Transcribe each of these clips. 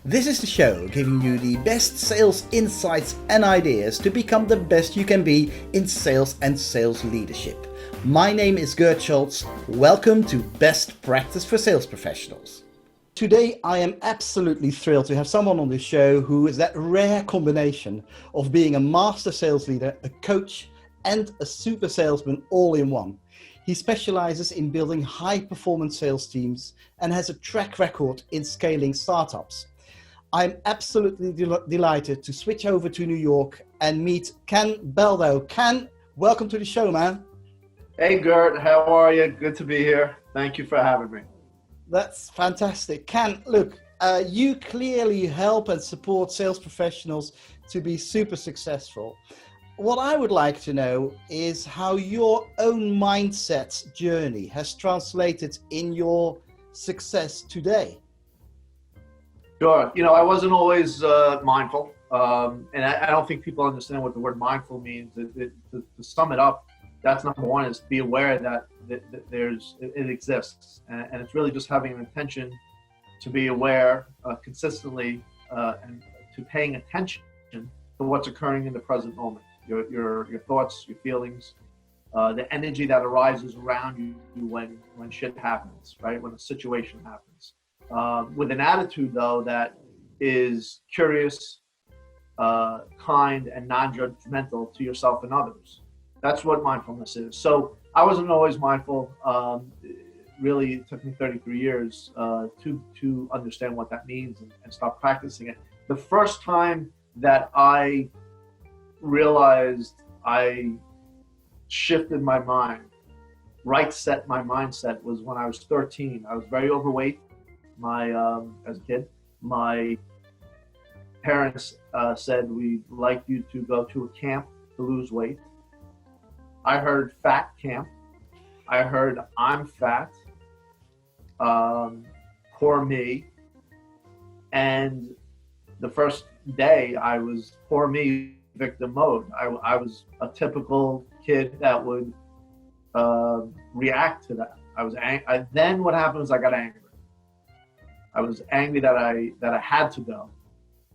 This is the show giving you the best sales insights and ideas to become the best you can be in sales and sales leadership. My name is Gert Schultz. Welcome to Best Practice for Sales Professionals. Today I am absolutely thrilled to have someone on the show who is that rare combination of being a master sales leader, a coach, and a super salesman all in one. He specializes in building high-performance sales teams and has a track record in scaling startups. I'm absolutely delighted to switch over to New York and meet Ken Baldo. Ken, welcome to the show, man. Hey Gert, how are you? Good to be here. Thank you for having me. That's fantastic. Ken, look, you clearly help and support sales professionals to be super successful. What I would like to know is how your own mindset journey has translated in your success today. Sure. I wasn't always mindful, and I don't think people understand what the word mindful means. To sum it up, that's number one, is be aware that it exists, and it's really just having an intention to be aware consistently and to paying attention to what's occurring in the present moment. Your thoughts, your feelings, the energy that arises around you when shit happens, right? When a situation happens. With an attitude, though, that is curious, kind, and non-judgmental to yourself and others. That's what mindfulness is. So I wasn't always mindful. Really, it took me 33 years to understand what that means and start practicing it. The first time that I realized I shifted my mind, set my mindset, was when I was 13. I was very overweight. As a kid, my parents said, we'd like you to go to a camp to lose weight. I heard fat camp. I heard I'm fat. Poor me. And the first day I was poor me victim mode. I was a typical kid that would react to that. I was then what happened was I got angry. I was angry that I had to go,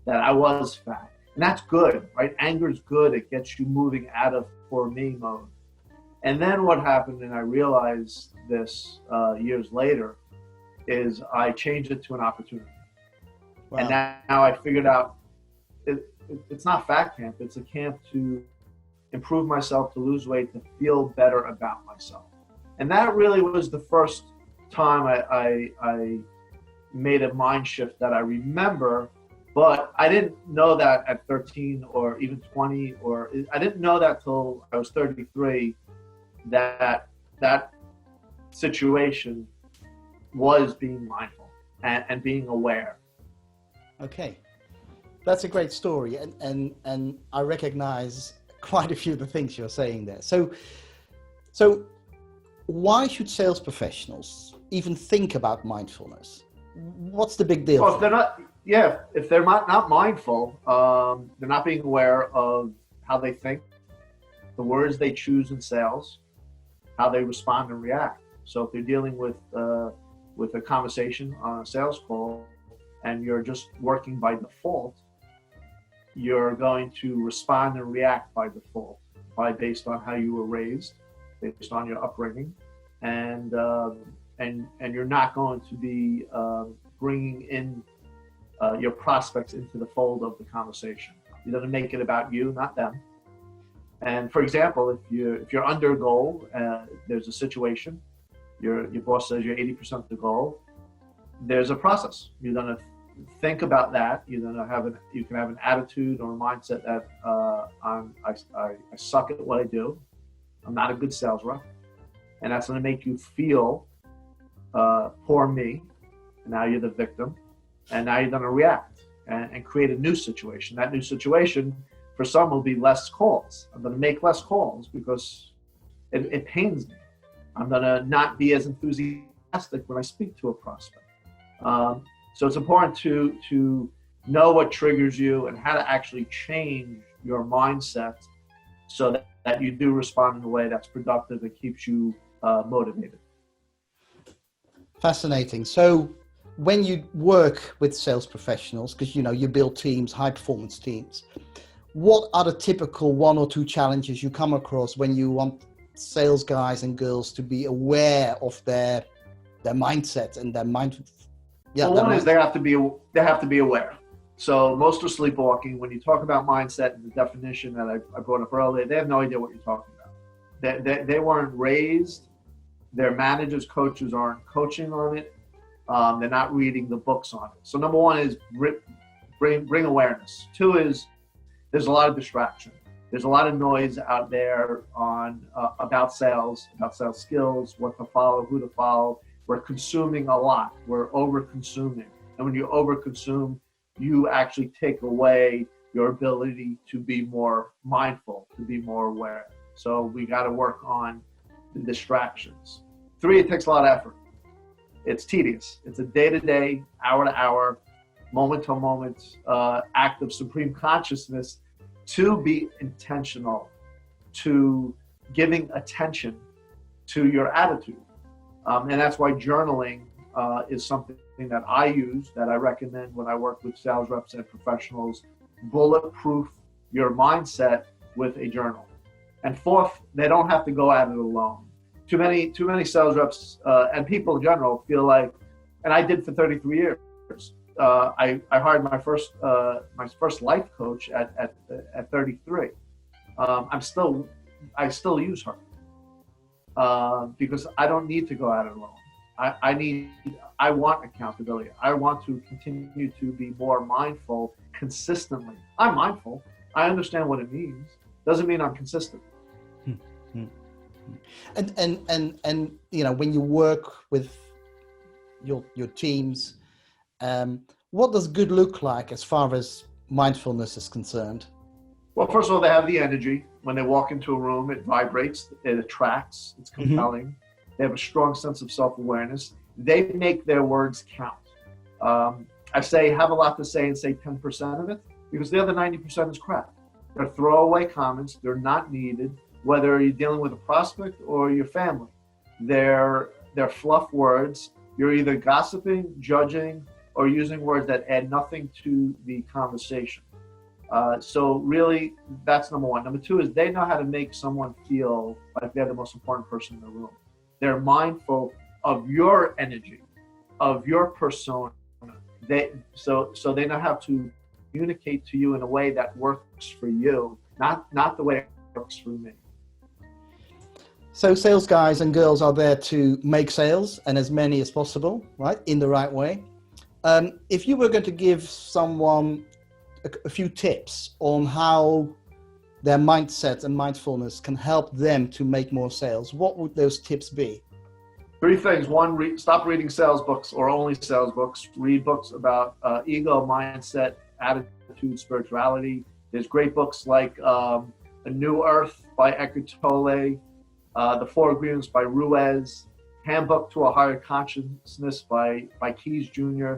that I was fat. And that's good, right? Anger is good. It gets you moving out of poor me mode. And then what happened, and I realized this years later, is I changed it to an opportunity. Wow. And now I figured out it's not fat camp. It's a camp to improve myself, to lose weight, to feel better about myself. And that really was the first time I made a mind shift that I remember, but I didn't know that at 13 or even 20, or I didn't know that till I was 33, that situation was being mindful and being aware. Okay, that's a great story, and I recognize quite a few of the things you're saying there. So why should sales professionals even think about mindfulness? What's the big deal? Well, if they're not mindful, they're not being aware of how they think, the words they choose in sales, how they respond and react. So if they're dealing with a conversation on a sales call and you're just working by default, you're going to respond and react by default, based on how you were raised, based on your upbringing, and you're not going to be bringing in your prospects into the fold of the conversation. You're going to make it about you, not them. And for example, if you're under a goal, there's a situation, your boss says you're 80% the goal. There's a process. You're going to think about that. You're going to you can have an attitude or a mindset that I suck at what I do. I'm not a good sales rep. And that's going to make you feel poor me. And now you're the victim. And now you're going to react and create a new situation. That new situation for some will be less calls. I'm going to make less calls because it pains me. I'm going to not be as enthusiastic when I speak to a prospect. So it's important to know what triggers you and how to actually change your mindset so that you do respond in a way that's productive and keeps you motivated. Fascinating. So when you work with sales professionals, because you build teams, high performance teams, what are the typical 1 or 2 challenges you come across when you want sales guys and girls to be aware of their mindset and their mind? Well, one is they have to be aware. So most are sleepwalking. When you talk about mindset and the definition that I brought up earlier, they have no idea what you're talking about. They weren't raised. Their managers, coaches aren't coaching on it. They're not reading the books on it. So number one is bring awareness. 2 is there's a lot of distraction. There's a lot of noise out there on about sales skills, what to follow, who to follow. We're consuming a lot. We're over-consuming. And when you over-consume, you actually take away your ability to be more mindful, to be more aware. So we got to work on the distractions. 3, it takes a lot of effort. It's tedious. It's a day-to-day, hour-to-hour, moment-to-moment act of supreme consciousness to be intentional, to giving attention to your attitude. And that's why journaling is something that I use, that I recommend when I work with sales reps and professionals. Bulletproof your mindset with a journal. And 4th, they don't have to go at it alone. Too many sales reps and people in general feel like, and I did for 33 years. I hired my first life coach at 33. I still use her because I don't need to go at it alone. I want accountability. I want to continue to be more mindful consistently. I'm mindful. I understand what it means. Doesn't mean I'm consistent. And when you work with your teams, what does good look like as far as mindfulness is concerned? Well, first of all, they have the energy. When they walk into a room, it vibrates, it attracts, it's compelling. Mm-hmm. They have a strong sense of self-awareness. They make their words count. I say have a lot to say and say 10% of it, because the other 90% is crap. They're throwaway comments. They're not needed, whether you're dealing with a prospect or your family. They're fluff words. You're either gossiping, judging, or using words that add nothing to the conversation. So really, that's number one. Number 2 is they know how to make someone feel like they're the most important person in the room. They're mindful of your energy, of your persona. So they know how to communicate to you in a way that works for you, not the way it works for me. So sales guys and girls are there to make sales, and as many as possible, right, in the right way. If you were going to give someone a few tips on how their mindset and mindfulness can help them to make more sales, what would those tips be? 3 things. 1, stop reading sales books or only sales books. Read books about ego, mindset, attitude, spirituality. There's great books like A New Earth by Eckhart Tolle, The 4 Agreements by Ruiz, Handbook to a Higher Consciousness by Keyes Jr.,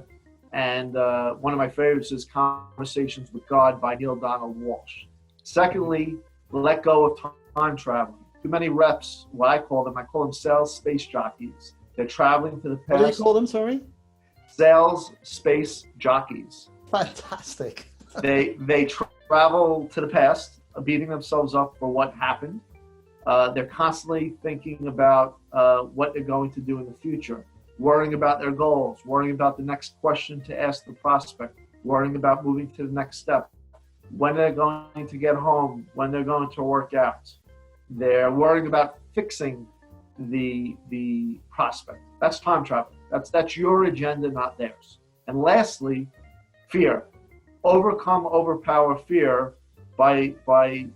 and one of my favorites is Conversations with God by Neil Donald Walsh. Secondly, let go of time traveling. Too many reps, what I call them sales space jockeys. They're traveling to the past. What do you call them, sorry? Sales space jockeys. Fantastic. They travel to the past, beating themselves up for what happened. They're constantly thinking about what they're going to do in the future, worrying about their goals, worrying about the next question to ask the prospect, worrying about moving to the next step, when they're going to get home, when they're going to work out. They're worrying about fixing the prospect. That's time travel. That's your agenda, not theirs. And lastly, fear. Overpower fear by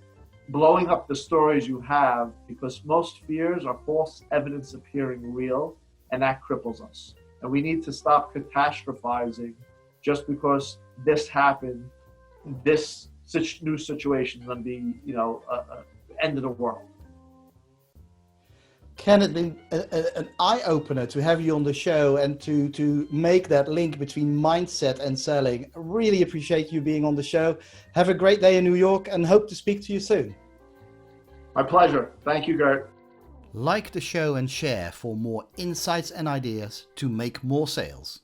blowing up the stories you have, because most fears are false evidence appearing real, and that cripples us. And we need to stop catastrophizing just because this happened, this new situation is going to be, end of the world. Can it be an eye-opener to have you on the show and to make that link between mindset and selling? I really appreciate you being on the show. Have a great day in New York and hope to speak to you soon. My pleasure. Thank you, Gert. Like the show and share for more insights and ideas to make more sales.